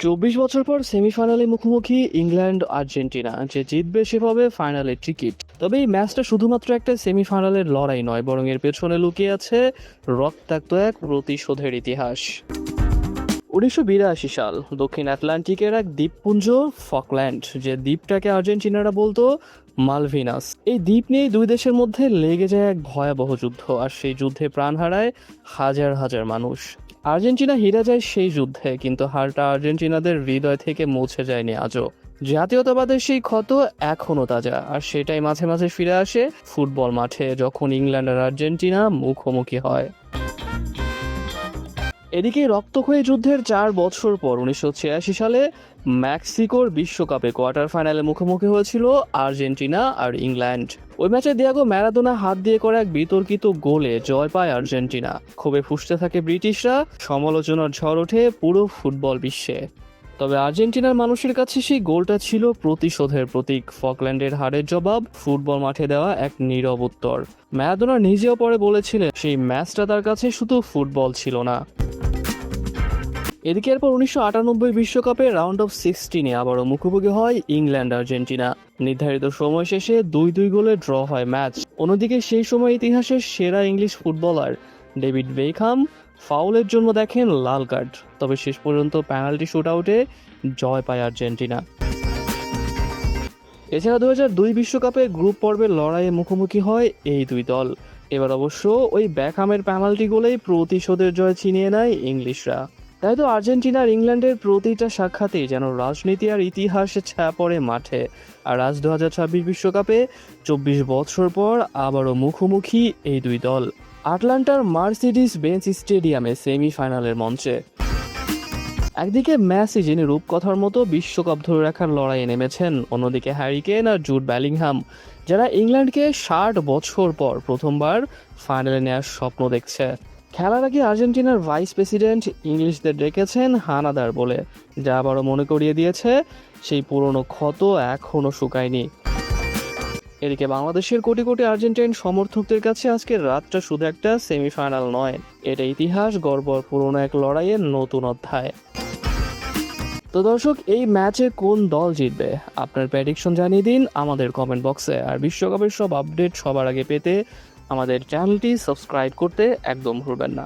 24 বছর পর সেমিফাইনালে মুখোমুখি ইংল্যান্ড আর্জেন্টিনা, যে জিতবে সে পাবে ফাইনালের টিকিট। তবে এই ম্যাচটা শুধুমাত্র একটা সেমিফাইনালের লড়াই নয়, বরং এর পেছনে লুকিয়ে আছে রক্তাক্ত এক প্রতিশোধের ইতিহাস। 1982 সাল, দক্ষিণ আটলান্টিকের এক দ্বীপপুঞ্জ ফকল্যান্ড, যে দ্বীপটাকে আর্জেন্টিনারা বলতো মালভিনাস। এই দ্বীপ নিয়ে দুই দেশের মধ্যে লেগে যায় এক ভয়াবহ যুদ্ধ, আর সেই যুদ্ধে প্রাণ হারায় হাজার হাজার মানুষ। আর্জেন্টিনা হেরে যায় সেই যুদ্ধে, কিন্তু হারটা আর্জেন্টিনাদের হৃদয় থেকে মুছে যায়নি আজও। জাতীয়তাবাদের সেই ক্ষত এখনো তাজা, আর সেটাই মাঝে মাঝে ফিরে আসে ফুটবল মাঠে যখন ইংল্যান্ড আর আর্জেন্টিনা মুখোমুখি হয়। এদিকে রক্তক্ষয়ী যুদ্ধের 4 বছর পর 1986 সালে মেক্সিকোর বিশ্বকাপে কোয়ার্টার ফাইনালে মুখোমুখি হয়েছিল আর্জেন্টিনা আর ইংল্যান্ড। ওই ম্যাচে দিয়েগো ম্যারাডোনা হাত দিয়ে করা এক বিতর্কিত গোলে জয় পায় আর্জেন্টিনা। ক্ষোভে ফুঁসতে থাকে ব্রিটিশরা, সমালোচনার ঝড় ওঠে পুরো ফুটবল বিশ্বে। তবে আর্জেন্টিনার মানুষের কাছে সেই গোলটা ছিল প্রতিশোধের প্রতীক, ফকল্যান্ডের হারের জবাব, ফুটবল মাঠে দেওয়া এক নীরব উত্তর। ম্যারাডোনা নিজেও পরে বলেছিলেন সেই ম্যাচটা তার কাছে শুধু ফুটবল ছিল না। এদিকে এরপর 1998 বিশ্বকাপে রাউন্ড অফ 16-এ আবারও মুখোমুখি হয় ইংল্যান্ড আর্জেন্টিনা। নির্ধারিত সময় শেষে 2-2 গোলে ড্র হয় ম্যাচ। অন্যদিকে সেই সময় ইতিহাসের সেরা ইংলিশ ফুটবলার ডেভিড বেকহাম ফাউলের জন্য দেখেন লাল কার্ড। তবে শেষ পর্যন্ত পেনাল্টি শুটআউটে জয় পায় আর্জেন্টিনা। এছাড়া 2002 বিশ্বকাপে গ্রুপ পর্বের লড়াইয়ে মুখোমুখি হয় এই দুই দল। এবার অবশ্য ওই বেকহামের পেনাল্টি গোলেই প্রতিশোধের জয় ছিনিয়ে নেয় ইংলিশরা। তাই তো আর্জেন্টিনা আর ইংল্যান্ডের প্রতিটা সাক্ষাতেই যেন রাজনীতি আর ইতিহাসে ছায়া পড়ে মাঠে। আর আজ 2026 বিশ্বকাপে 24 বছর পর আবারও মুখোমুখি এই দুই দল আটলান্টার মার্সিডিস বেঞ্চ স্টেডিয়ামে সেমিফাইনালের মঞ্চে। একদিকে মেসি, যিনি রূপকথার মতো বিশ্বকাপ ধরে রাখার লড়াইয়ে নেমেছেন, অন্যদিকে হ্যারি কেন আর জুড বেলিংহাম, যারা ইংল্যান্ডকে 60 বছর পর প্রথমবার ফাইনালে নেওয়ার স্বপ্ন দেখছে। খেলার আগে আর্জেন্টিনার ভাইস প্রেসিডেন্ট ইংলিশদের ডেকেছেন হানাদার বলে, যা আবারও মনে করিয়ে দিয়েছে সেই পুরনো ক্ষত এখনও শুকায়নি। এদিকে বাংলাদেশের কোটি কোটি আর্জেন্টাইন সমর্থকদের কাছে আজকের রাতটা শুধু একটা সেমিফাইনাল নয়, এটা ইতিহাস গড়বড় পুরনো এক লড়াইয়ের নতুন অধ্যায়। তো দর্শক, এই ম্যাচে কোন দল জিতবে আপনার প্রেডিকশন জানিয়ে দিন আমাদের কমেন্ট বক্সে। আর বিশ্বকাপের সব আপডেট সবার আগে পেতে আমাদের চ্যানেলটি সাবস্ক্রাইব করতে একদম ভুলবেন না।